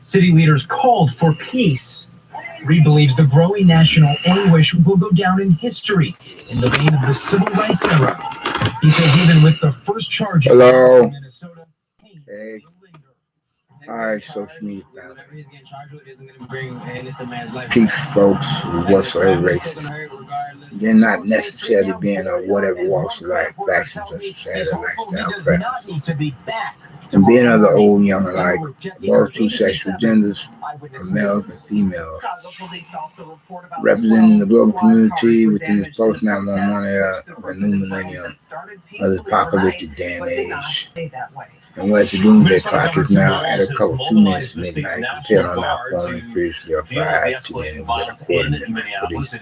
City leaders called for peace. Reed believes the growing national anguish will go down in history in the vein of the civil rights era. He says even with the first charges in Minnesota, pain will linger. Alright, social media family. Peace, folks, whatsoever racist. They're not necessarily being on whatever walks of life, factions, or society, lifestyle, preferences. And being of the old and young alike, both two sexual genders, males and females, representing the global community within this post 911 era of a new millennium of this apocalyptic day and age. And whereas the doomsday clock is now at a couple 2 minutes to midnight, compared on our phone previously or 5 to then with a quarter midnight police,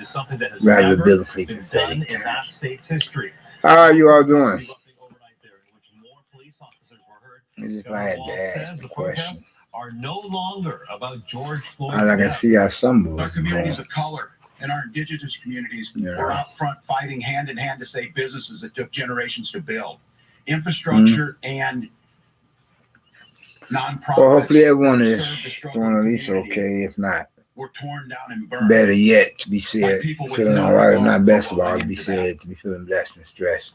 rather biblically prophetic times. How are you all doing? If I had to ask the question, are no longer about George Floyd. I can see how some movies communities of color and our indigenous communities are out front fighting hand in hand to save businesses that took generations to build, infrastructure and nonprofits. Well, hopefully everyone is doing at least okay, if not were torn down and burned. Better yet, to be said, feeling all right, if not best of all, to be said, to be feeling blessed and stressed.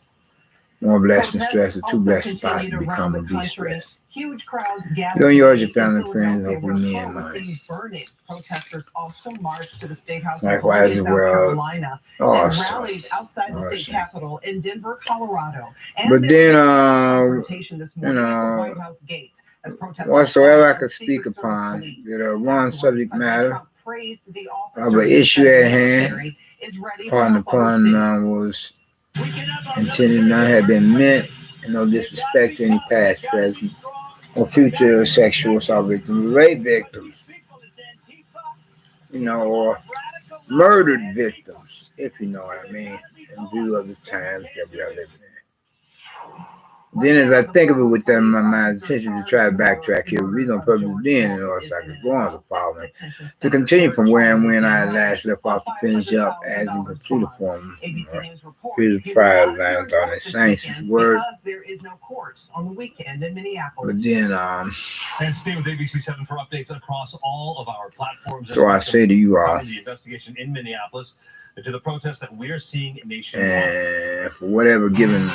More blessed and stressed, or too blessed to possibly become a de-stressed. Huge crowds You and yours, your family, friends, hopefully me and mine. Protesters also marched to the State House Likewise, in South Carolina and rallied outside the state capitol in Denver, Colorado. But then, whatsoever I could speak upon, one subject matter of an issue at hand, pardon the pun, was intended, none had been meant, and no disrespect to any past, present, or future sexual assault victims, rape victims, or murdered victims, if you know what I mean, in view of the times that we are living in. Then as I think of it with that in my mind, attention to try to backtrack here, the reason on purpose being in order so I could go on the following, to continue from where and when I last left off to finish up as in complete form, through the prior lines on the science's word. But then, and stay with ABC7 for updates across all of our platforms. So I say to you all, the investigation in Minneapolis to the protests that we're seeing nationwide. And for whatever given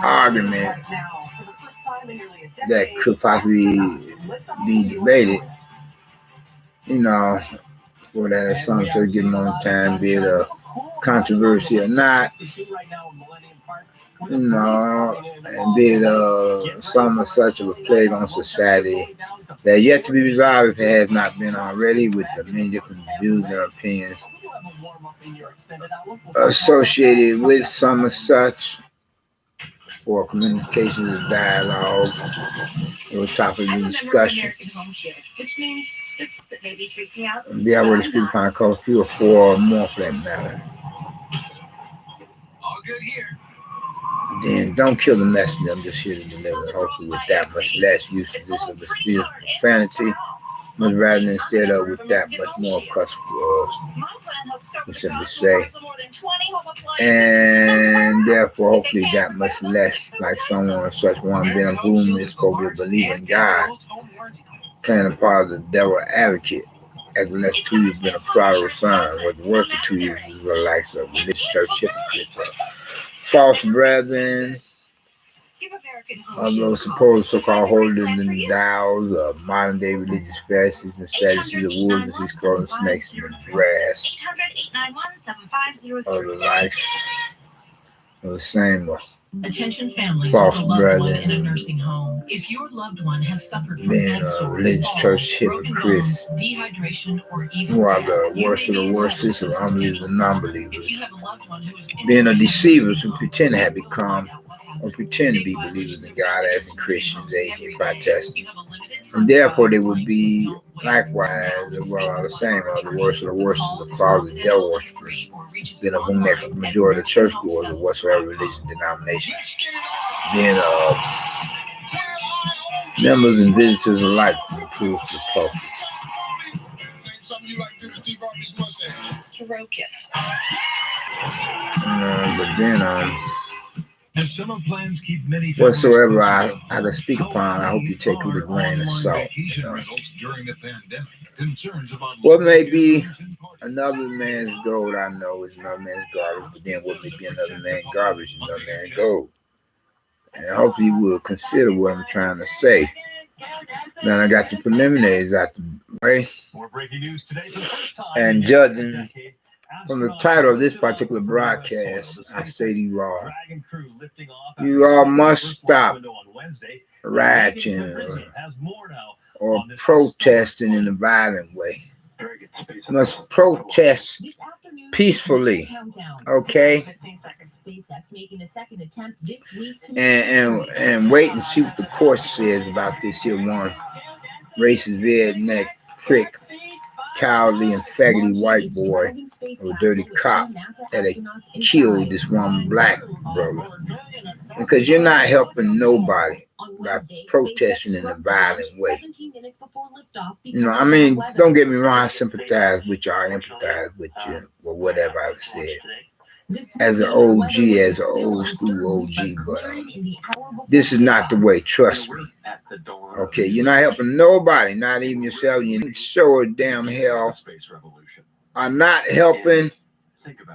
argument that could possibly be debated, for that some to give them on time, be it a controversy or not, and be it some such of a plague on society that yet to be resolved if it has not been already, with the many different views and opinions associated with some as such, for communications and dialogue or topic of discussion. And be able to speak upon a couple, 3 or 4 or more for that matter. All good here. Then don't kill the messenger. I'm just here to deliver. Hopefully with that much less usage of the spirit of profanity, much rather than instead of with that much more cuss words, to simply say. And therefore, hopefully that much less like someone or such one being whom is supposed to believe in God, playing a part of the devil advocate, as unless 2 years been a prodigal son, what the worst of 2 years is the likes of religious church hypocrites, false brethren, of those supposed so-called holier than thous, modern day religious Pharisees and Sadducees, of wolves, these clothing snakes in the grass, of the likes of the same Attention families false with a loved brethren, one in a nursing home. If your loved one has suffered from being head sores, religious falls, church broken hypocrites, bones, dehydration, or even who are death, the worst of the worstest of unbelievers and non-believers, if you have a loved one who is being a deceivers who pretend to have become or pretend to be believers in God as in Christians, Asian Protestants, and therefore they would be likewise, well, the same, the worst of the worst is the crowd of devil worshippers, then of whom make a majority of churchgoers of whatsoever religious denominations, then members and visitors alike improve the focus. stroke it. But then, As summer plans keep many whatsoever I can speak upon, I hope you take it with a grain of salt. You know. during the pandemic. Concerns about What may be another man's gold, I know, is another man's garbage, but then what may be another man's garbage is another man's gold. And hopefully you will consider what I'm trying to say. Now I got the preliminaries out the way. More breaking news today for the first time. And judging from the title of this particular broadcast, I say to you all must stop rioting or protesting in a violent way. You must protest peacefully, okay? And wait and see what the court says about this here one racist redneck prick, cowardly and faggoty white boy or dirty cop that had killed this one black brother. Because you're not helping nobody by protesting in a violent way. You know, I mean, don't get me wrong, I sympathize with you, I empathize with you, or whatever I've said. As an OG, as an old school OG, but this is not the way, trust me. Okay, you're not helping nobody, not even yourself. You sure damn hell are not helping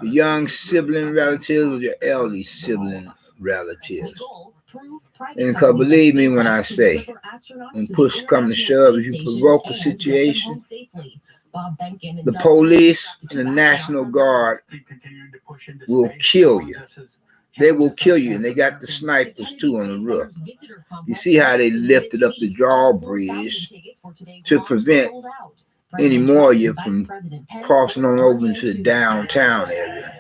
the young sibling relatives or your elderly sibling relatives. And because believe me when I say, when push comes to shove, if you provoke a situation, the police and the National Guard will kill you. They will kill you, and they got the snipers too on the roof. You see how they lifted up the drawbridge to prevent any more of you from crossing on over into the downtown area.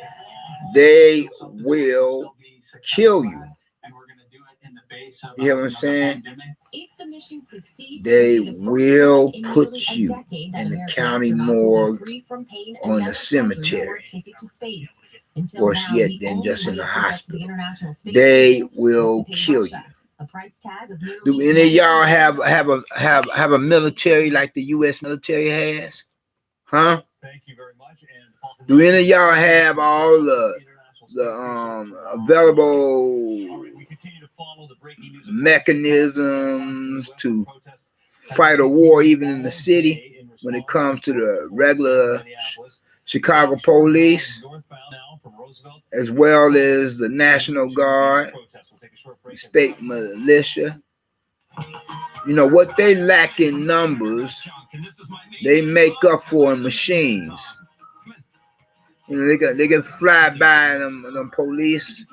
They will kill you. You hear what I'm saying? They will put you in the county morgue or in the cemetery. Worse yet than just in the hospital. They will kill you. Do any of y'all have a military like the U.S. military has? Huh? Do any of y'all have all the available mechanisms to fight a war even in the city when it comes to the regular Chicago police, as well as the National Guard, the state militia? You know, what they lack in numbers, they make up for in machines. You know, they can fly by them police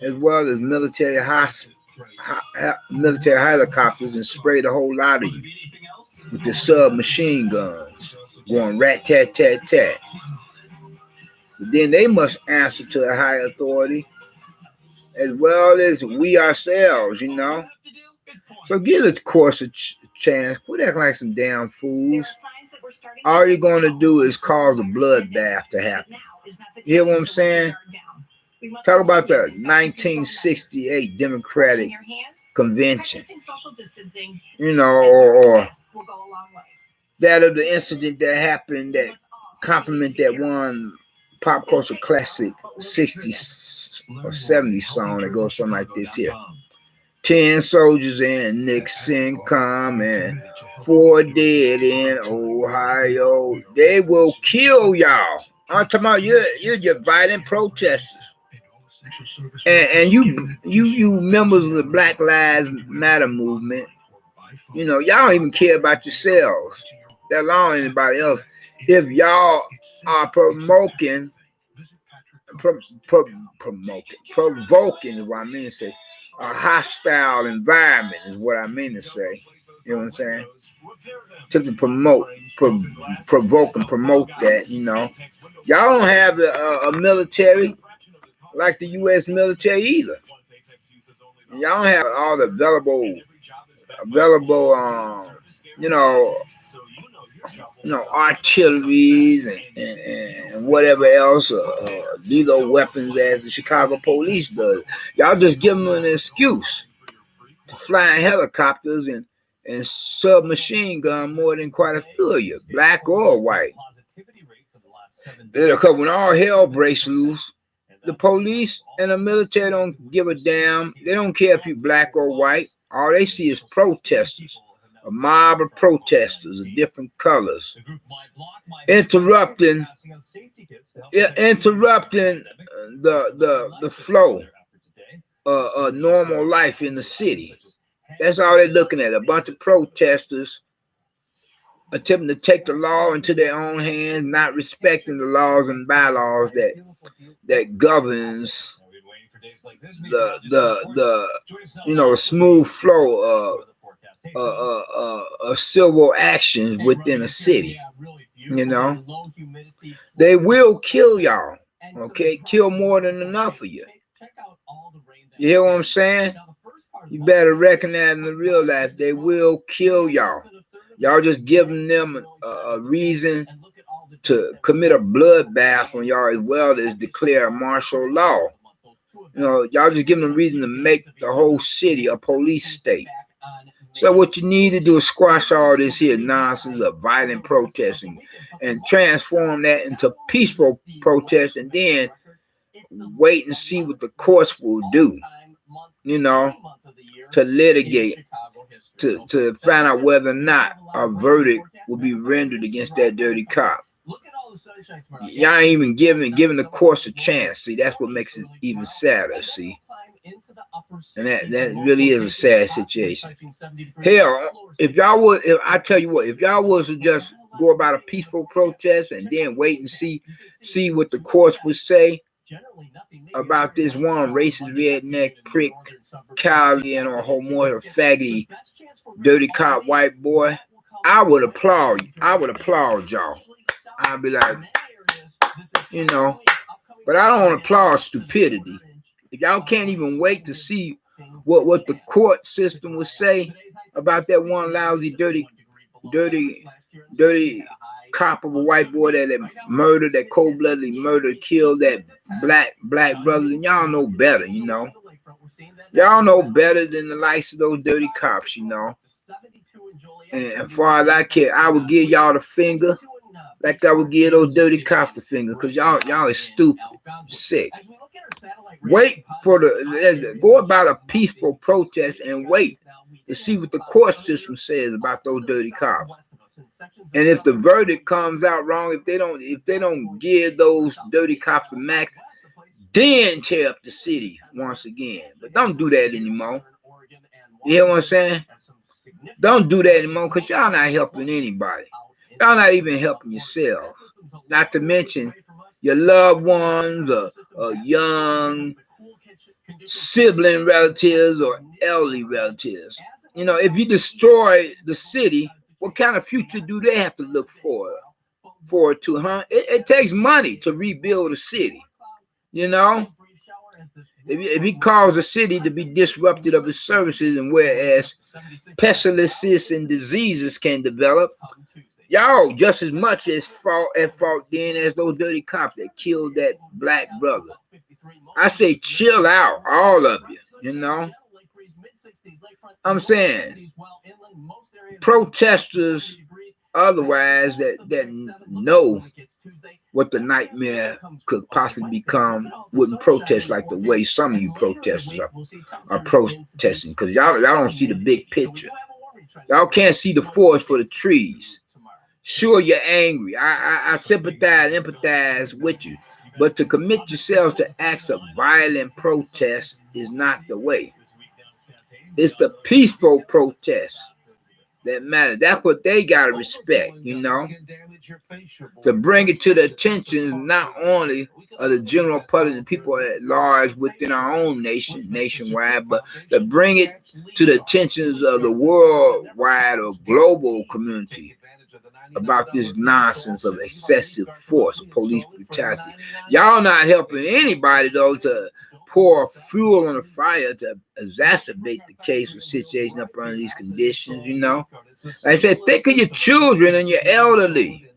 as well as military helicopters and spray the whole lot of you with the submachine guns going rat-tat-tat-tat. But then they must answer to a higher authority as well as we ourselves, you know. So give the course a chance. Quit acting like some damn fools. All you're going to do is cause a bloodbath to happen. You hear what I'm saying? Talk about the 1968 Democratic Convention, you know, or that of the incident that happened that complement that one pop culture classic 60s or 70s song that goes something like this here. 10 soldiers in Nixon come and 4 dead in Ohio. They will kill y'all. I'm talking about you're violent protesters. And you members of the Black Lives Matter movement, you know, y'all don't even care about yourselves, let alone anybody else. If y'all are provoking is what I mean to say. A hostile environment is what I mean to say. You know what I'm saying? To provoke and promote that, you know. Y'all don't have a military like the U.S. military either. Y'all don't have all the available, you know, artilleries and whatever else, lethal weapons as the Chicago police does. Y'all just give them an excuse to fly in helicopters and submachine gun more than quite a few of you, black or white. Because when all hell breaks loose, the police and the military don't give a damn. They don't care if you're black or white. All they see is protesters, a mob of protesters of different colors, interrupting the flow of normal life in the city. That's all they're looking at. A bunch of protesters attempting to take the law into their own hands, not respecting the laws and bylaws that governs the smooth flow of civil actions within a city. They will kill y'all. Okay, kill more than enough of you. You hear what I'm saying? You better recognize in the real life they will kill y'all. Y'all just giving them a reason to commit a bloodbath on y'all as well as declare martial law. Y'all just giving them a reason to make the whole city a police state. So what you need to do is squash all this here nonsense of violent protesting and transform that into peaceful protest, and then wait and see what the courts will do, to litigate, to find out whether or not a verdict will be rendered against that dirty cop. Y'all ain't even giving the courts a chance. See, that's what makes it even sadder, see. And that really is a sad situation. Hell, if y'all was to just go about a peaceful protest and then wait and see what the courts would say about this one racist redneck prick, Cali or homo or faggy, dirty cop white boy, I would applaud y'all. I'd be like, but I don't applaud stupidity. If y'all can't even wait to see what the court system would say about that one lousy, dirty cop of a white boy that cold-bloodedly murdered, killed that black brother, and y'all know better, Y'all know better than the likes of those dirty cops, And as far as I care, I would give y'all the finger like I would give those dirty cops the finger, because y'all is stupid, sick. Wait for go about a peaceful protest and wait to see what the court system says about those dirty cops. And if the verdict comes out wrong, if they don't give those dirty cops the max, then tear up the city once again. But don't do that anymore. You hear what I'm saying? Don't do that anymore, because y'all not helping anybody. Y'all not even helping yourselves. Not to mention your loved ones or young sibling relatives or elderly relatives. If you destroy the city, what kind of future do they have to look forward to, huh? It takes money to rebuild a city. If he caused a city to be disrupted of its services, and whereas pestilences and diseases can develop, y'all just as much at fault then as those dirty cops that killed that black brother. I say chill out, all of you, I'm saying protesters otherwise that know what the nightmare could possibly become wouldn't protest like the way some of you protesters are protesting, because y'all don't see the big picture. Y'all can't see the forest for the trees. Sure, you're angry. I sympathize, empathize with you. But to commit yourselves to acts of violent protest is not the way. It's the peaceful protest that matters. That's what they got to respect, to bring it to the attention not only of the general public and people at large within our own nationwide, but to bring it to the attentions of the worldwide or global community about this nonsense of excessive force, police brutality. Y'all not helping anybody, though, to pour fuel on the fire to exacerbate the case or situation up under these conditions, Like I said, think of your children and your elderly.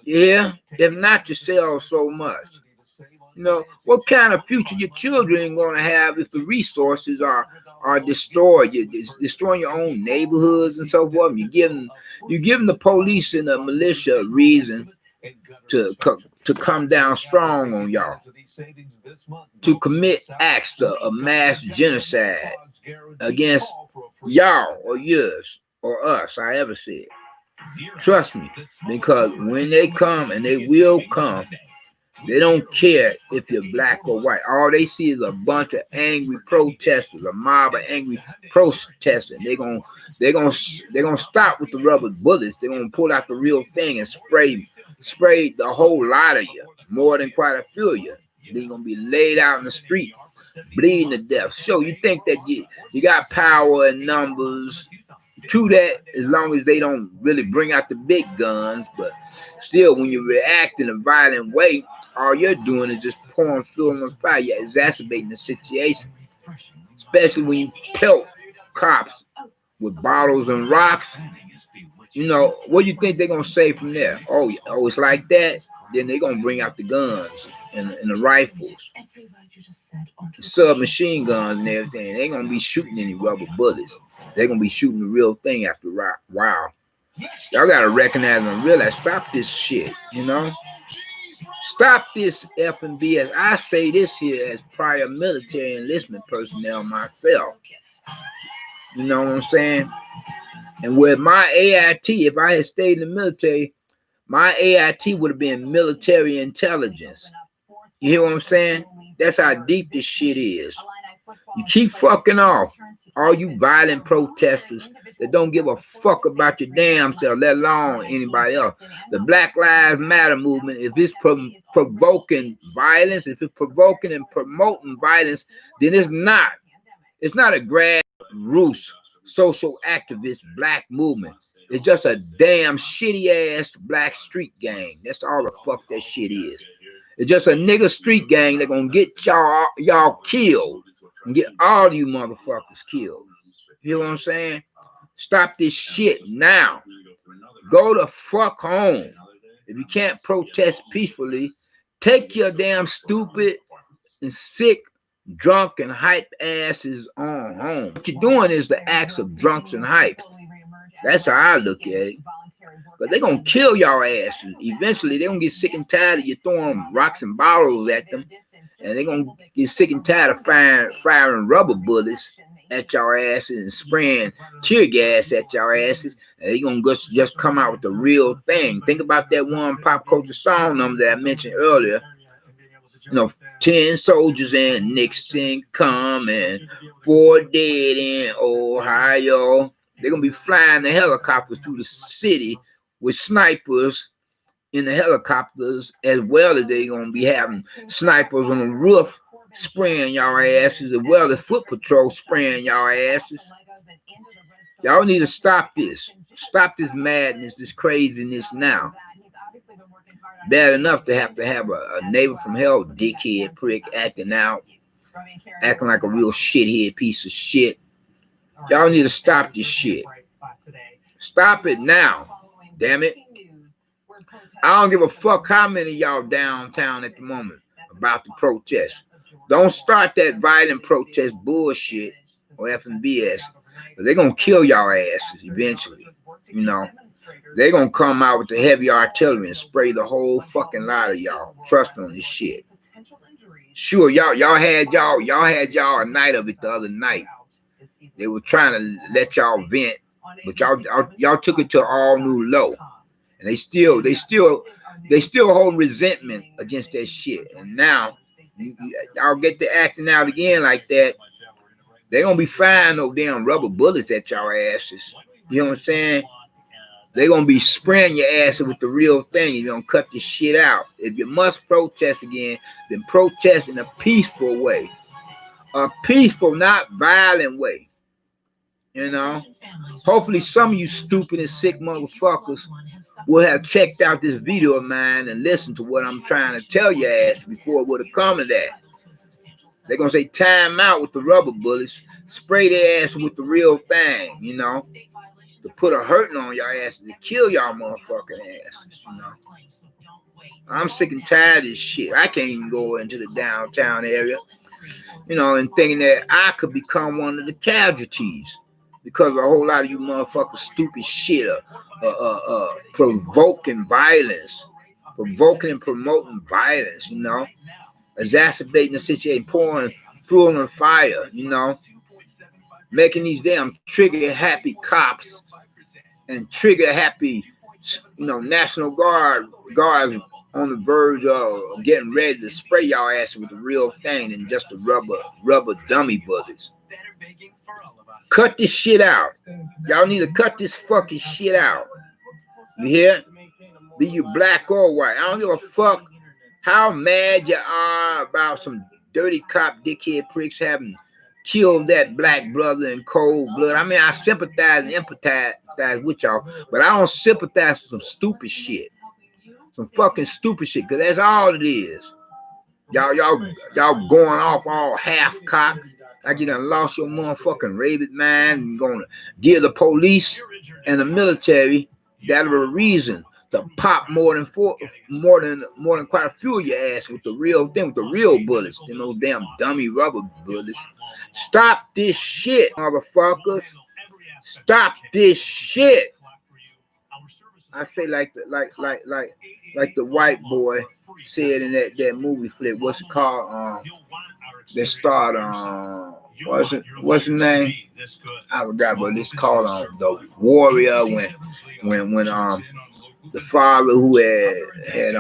Yeah, if not yourselves so much. What kind of future your children are going to have if the resources are destroyed? You're destroying your own neighborhoods and so forth. You're giving the police and the militia a reason to come down strong on y'all, to commit acts of mass genocide against y'all or yours or us, I ever said. Trust me, because when they come, and they will come, they don't care if you're black or white. All they see is a bunch of angry protesters, a mob of angry protesters. They're gonna stop with the rubber bullets. They're gonna pull out the real thing and spray the whole lot of you, more than quite a few of you. They're gonna be laid out in the street, bleeding to death. So you think that you got power in numbers? True that, as long as they don't really bring out the big guns, but still, when you react in a violent way, all you're doing is just pouring fuel on the fire. You're exacerbating the situation, especially when you pelt cops with bottles and rocks. You know, what do you think they're going to say from there? Oh, it's like that? Then they're going to bring out the guns and the rifles, the submachine guns and everything. They ain't going to be shooting any rubber bullets. They're going to be shooting the real thing after a while. Y'all got to recognize and realize, stop this shit, you know? Stop this effing BS. I say this here as prior military enlistment personnel myself. You know what I'm saying? And with my AIT, if I had stayed in the military, my AIT would have been military intelligence. You hear what I'm saying? That's how deep this shit is. You keep fucking off. All you violent protesters that don't give a fuck about your damn self, let alone anybody else. The Black Lives Matter movement, if it's provoking violence, if it's provoking and promoting violence, then it's not a grassroots social activist black movement. It's just a damn shitty ass black street gang. That's all the fuck that shit is. It's just a nigga street gang that gonna get y'all killed and get all you motherfuckers killed. You know what I'm saying? Stop this shit now. Go the fuck home. If you can't protest peacefully, take your damn stupid and sick, drunk and hype asses on home. What you're doing is the acts of drunks and hype. That's how I look at it. But they're going to kill y'all asses. Eventually, they're going to get sick and tired of you throwing rocks and bottles at them. And they're going to get sick and tired of firing rubber bullets at y'all asses and spraying tear gas at y'all asses. And they're going to just come out with the real thing. Think about that one pop culture song number that I mentioned earlier. You know, 10 soldiers in Nixon coming, 4 dead in Ohio. They're going to be flying the helicopters through the city with snipers in the helicopters, as well as they're going to be having snipers on the roof spraying y'all asses, as well as foot patrol spraying y'all asses. Y'all need to stop this. Stop this madness, this craziness now. Bad enough to have a neighbor from hell, dickhead prick, acting like a real shithead piece of shit. Y'all need to stop this shit. Stop it now. Damn it. I don't give a fuck how many of y'all downtown at the moment about the protest. Don't start that violent protest bullshit or effing BS. They're going to kill y'all asses eventually. You know, they're going to come out with the heavy artillery and spray the whole fucking lot of y'all. Trust on this shit. Sure, y'all had y'all a night of it the other night. They were trying to let y'all vent, but y'all took it to an all new low. And they still hold resentment against that shit. And now y'all get to acting out again like that. They're gonna be firing those damn rubber bullets at y'all asses. You know what I'm saying? They're gonna be spraying your asses with the real thing. You're gonna cut this shit out. If you must protest again, then protest in a peaceful way. A peaceful, not violent way. You know? Hopefully some of you stupid and sick motherfuckers will have checked out this video of mine and listened to what I'm trying to tell your ass before it would have come to that. They're going to say time out with the rubber bullets, spray their ass with the real thing, you know, to put a hurting on your asses, to kill y'all motherfucking asses, you know. I'm sick and tired of this shit. I can't even go into the downtown area, you know, and thinking that I could become one of the casualties because a whole lot of you motherfuckers stupid shit provoking violence provoking and promoting violence, you know, exacerbating the situation, pouring fuel on the fire, you know, making these damn trigger-happy cops and trigger-happy, you know, National guards on the verge of getting ready to spray y'all ass with the real thing and just the rubber dummy bullets. Cut this shit out. Y'all need to cut this fucking shit out. You hear? Be you black or white. I don't give a fuck how mad you are about some dirty cop dickhead pricks having killed that black brother in cold blood. I mean, I sympathize and empathize with y'all, but I don't sympathize with some stupid shit. Some fucking stupid shit, because that's all it is. Y'all going off all half-cocked, like you done lost your motherfucking rabid mind and gonna give the police and the military that are a reason to pop more than quite a few of your ass with the real thing, with the real bullets, and those damn dummy rubber bullets. Stop this shit, motherfuckers. Stop this shit. I say like the white boy said in that movie flick. What's it called? They start what's the name? I forgot, but it's called The Warrior. When the father who had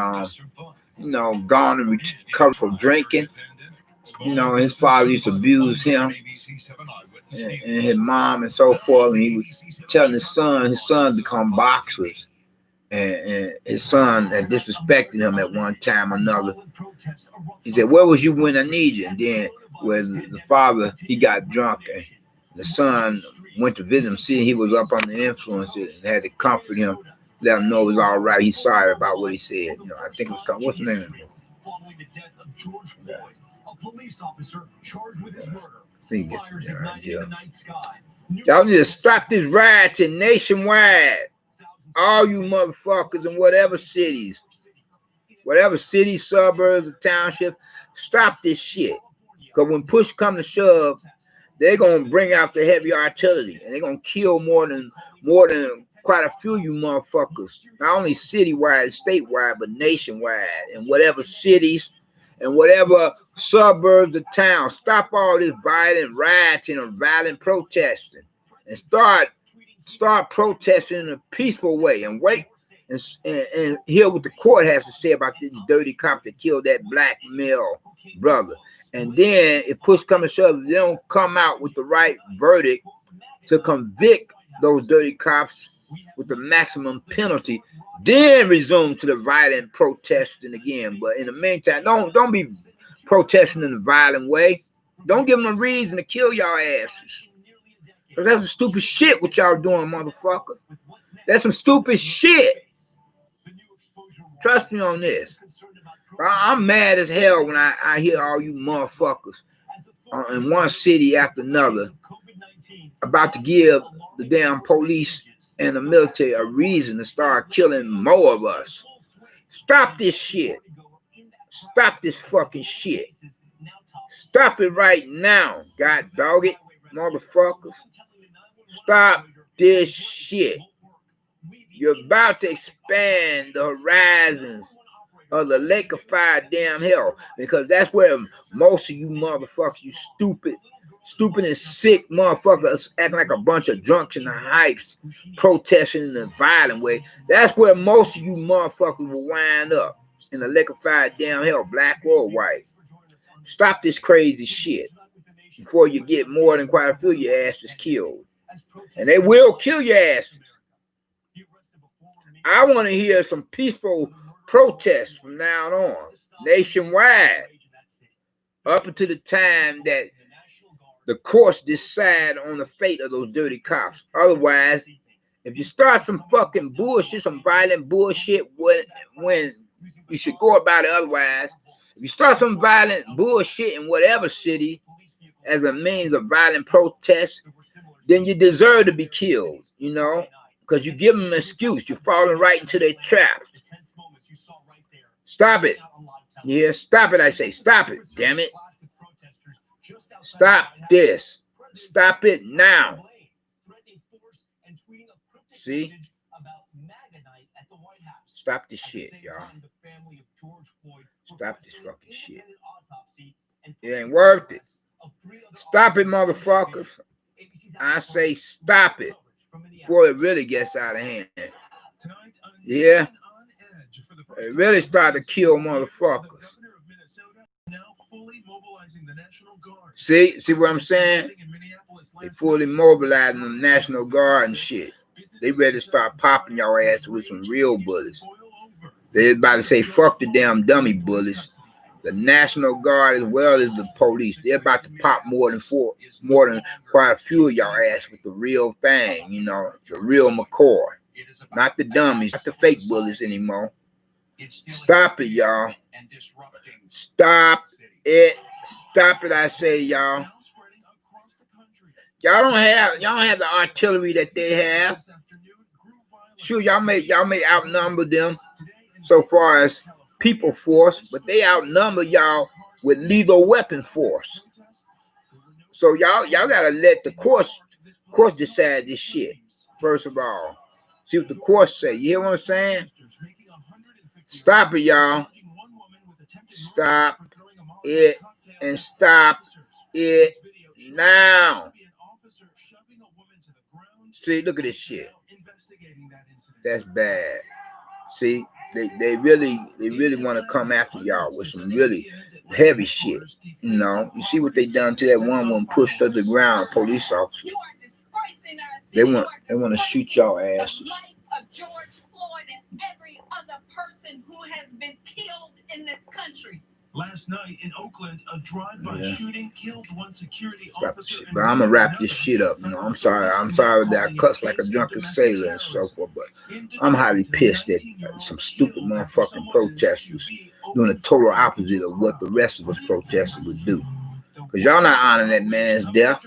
you know, gone and recovered from drinking. You know, his father used to abuse him and his mom and so forth. And he was telling his son become boxers. And his son had disrespected him at one time or another. He said, "Where was you when I needed you?" And then when the father, he got drunk, and the son went to visit him, seeing he was up on the influence, and had to comfort him, let him know it was all right. He's sorry about what he said. You know, I think it was called, what's the name of it? Following the death of George Floyd, a police officer charged with his murder. Fires ignited in the night sky. Y'all need to stop this rioting nationwide. All you motherfuckers in whatever cities, suburbs, or townships, stop this shit. Because when push comes to shove, they're going to bring out the heavy artillery. And they're going to kill more than quite a few of you motherfuckers. Not only citywide, statewide, but nationwide. In whatever cities and whatever suburbs or towns. Stop all this violent rioting or violent protesting. And start protesting in a peaceful way and wait and hear what the court has to say about these dirty cops that killed that black male brother. And then if push comes to shove, they don't come out with the right verdict to convict those dirty cops with the maximum penalty, then resume to the violent protesting again. But in the meantime, don't be protesting in a violent way. Don't give them a reason to kill y'all asses. Because that's some stupid shit what y'all doing, motherfuckers. That's some stupid shit. Trust me on this. I'm mad as hell when I hear all you motherfuckers in one city after another about to give the damn police and the military a reason to start killing more of us. Stop this shit. Stop this fucking shit. Stop it right now, god dog it, motherfuckers. Stop this shit. You're about to expand the horizons of the lake of fire damn hell, because that's where most of you motherfuckers, you stupid and sick motherfuckers acting like a bunch of drunks and the hypes, protesting in a violent way. That's where most of you motherfuckers will wind up, in the lake of fire damn hell, black or white. Stop this crazy shit before you get more than quite a few of your asses killed. And they will kill your asses. I want to hear some peaceful protests from now on, nationwide, up until the time that the courts decide on the fate of those dirty cops. Otherwise, if you start some fucking bullshit, some violent bullshit, when you should go about it otherwise, if you start some violent bullshit in whatever city as a means of violent protest, then you deserve to be killed, you know, because you give them an excuse. You're falling right into their traps. Stop it. Yeah, stop it, I say. Stop it, damn it. Stop this. Stop it now. See? Stop this shit, y'all. Stop this fucking shit. It ain't worth it. Stop it, motherfuckers. I say stop it before it really gets out of hand. Yeah? It really start to kill motherfuckers. See what I'm saying? They fully mobilizing the National Guard and shit. They ready to start popping y'all ass with some real bullets. They about to say fuck the damn dummy bullets. The National Guard as well as the police. They're about to pop more than quite a few of y'all ass with the real thing, you know, the real McCoy. Not the dummies, not the fake bullets anymore. Stop it, y'all. Stop it. Stop it, I say, y'all. Y'all don't have the artillery that they have. Sure, y'all may outnumber them so far as people force, but they outnumber y'all with lethal weapon force. So y'all gotta let the courts decide this shit. First of all, see what the courts say. You hear what I'm saying? Stop it, y'all. Stop it and stop it now. See, look at this shit. That's bad. See, they really want to come after y'all with some really heavy shit. You know, you see what they done to that one pushed to the ground, police officer. They want to shoot y'all asses. Last night in Oakland, a drive-by shooting killed one security officer. But I'm gonna wrap this shit up. You know, I'm sorry that I cuss like a drunken sailor and so forth, but I'm highly pissed at some stupid motherfucking protesters doing the total opposite of what the rest of us protesters would do. Cause y'all not honoring that man's death.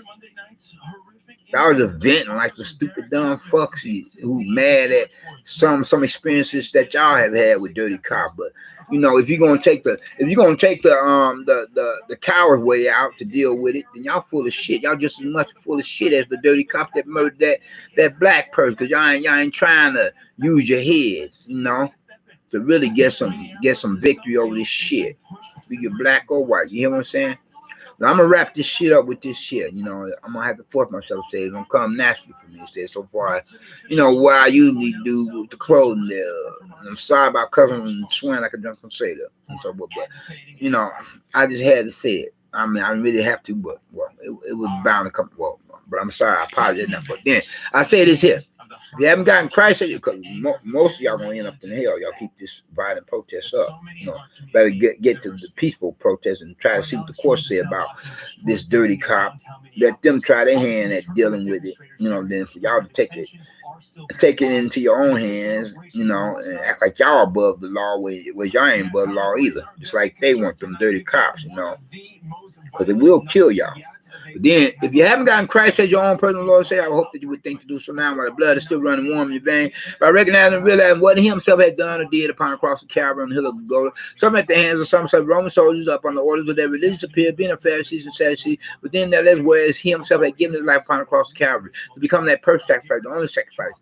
Y'all was venting like the stupid dumb fucks who mad at some experiences that y'all have had with Dirty Cop. But you know, if you're gonna take the coward way out to deal with it, then y'all full of shit. Y'all just as much full of shit as the Dirty Cop that murdered that black person. Cause y'all ain't trying to use your heads, you know, to really get some victory over this shit. Be you black or white. You hear what I'm saying? Now, I'm gonna wrap this shit up with this shit. You know, I'm gonna have to force myself to say it's gonna come naturally for me to say so far. You know what I usually do with the clothing there. I'm sorry about cussing and swearing like a drunken sailor and so forth, but you know, I just had to say it. I mean, I really have to, but well, it was bound to come. Well, but I'm sorry, I apologize now. But then I say this here. If you haven't gotten Christ, because most of y'all gonna end up in hell. Y'all keep this violent protest up. You know, better get to the peaceful protest and try to see what the courts say about this Dirty Cop. Let them try their hand at dealing with it. You know, then for y'all to take it into your own hands. You know, and act like y'all above the law, where y'all ain't above the law either. Just like they want them dirty cops. You know, because it will kill y'all. But then, if you haven't gotten Christ as your own personal Lord, say, I hope that you would think to do so now while the blood is still running warm in your veins. By recognizing and realizing what he himself had done or did upon the cross of Calvary on the hill of Golgotha, some at the hands of some such Roman soldiers up on the orders of their religious appeal, being a Pharisees and Sadducees, within their list, whereas he himself had given his life upon the cross of Calvary to become that perfect sacrifice, the only sacrifice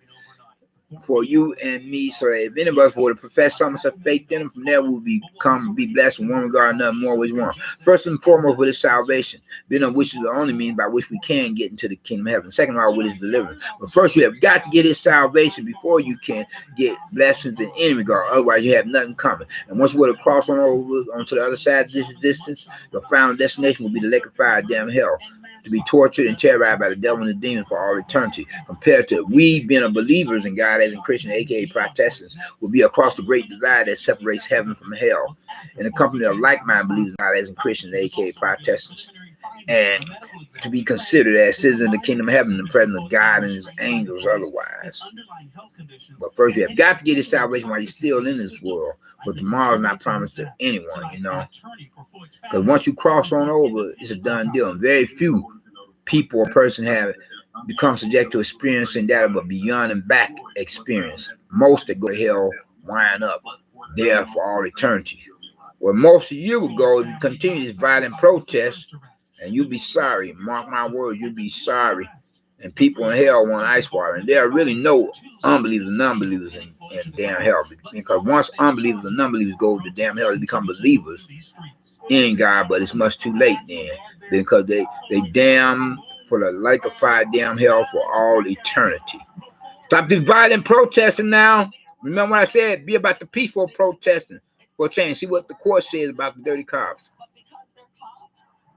for you and me, so that if any of us were to profess some such faith in him, from there we will be blessed in one regard, nothing more was wrong. First and foremost, with his salvation, being of which is the only means by which we can get into the kingdom of heaven. Second of all, with his deliverance. But first, you have got to get his salvation before you can get blessings in any regard. Otherwise, you have nothing coming. And once you were to cross on over onto the other side of this distance, your final destination will be the lake of fire, damn hell, to be tortured and terrorized by the devil and the demon for all eternity. Compared to we being a believers in God as in Christian, A.K.A. Protestants, will be across the great divide that separates heaven from hell, in the company of like-minded believers in God as in Christian, A.K.A. Protestants, and to be considered as citizens of the kingdom of heaven in the presence of God and his angels otherwise. But first, you have got to get his salvation while you're still in this world. But tomorrow is not promised to anyone, you know. Because once you cross on over, it's a done deal. And very few people or person have become subject to experiencing that of a beyond and back experience. Most that go to hell wind up there for all eternity. Where most of you will go if you continue this violent protest, and you'll be sorry. Mark my words, you'll be sorry. And people in hell want ice water. And there are really no unbelievers and non-believers in damn hell. Because once unbelievers and non-believers go to damn hell, they become believers in God, but it's much too late then. Because they damn for the lake of fire, damn hell for all eternity. Stop this violent protesting now. Remember what I said? Be about the peaceful protesting for change. See what the court says about the dirty cops.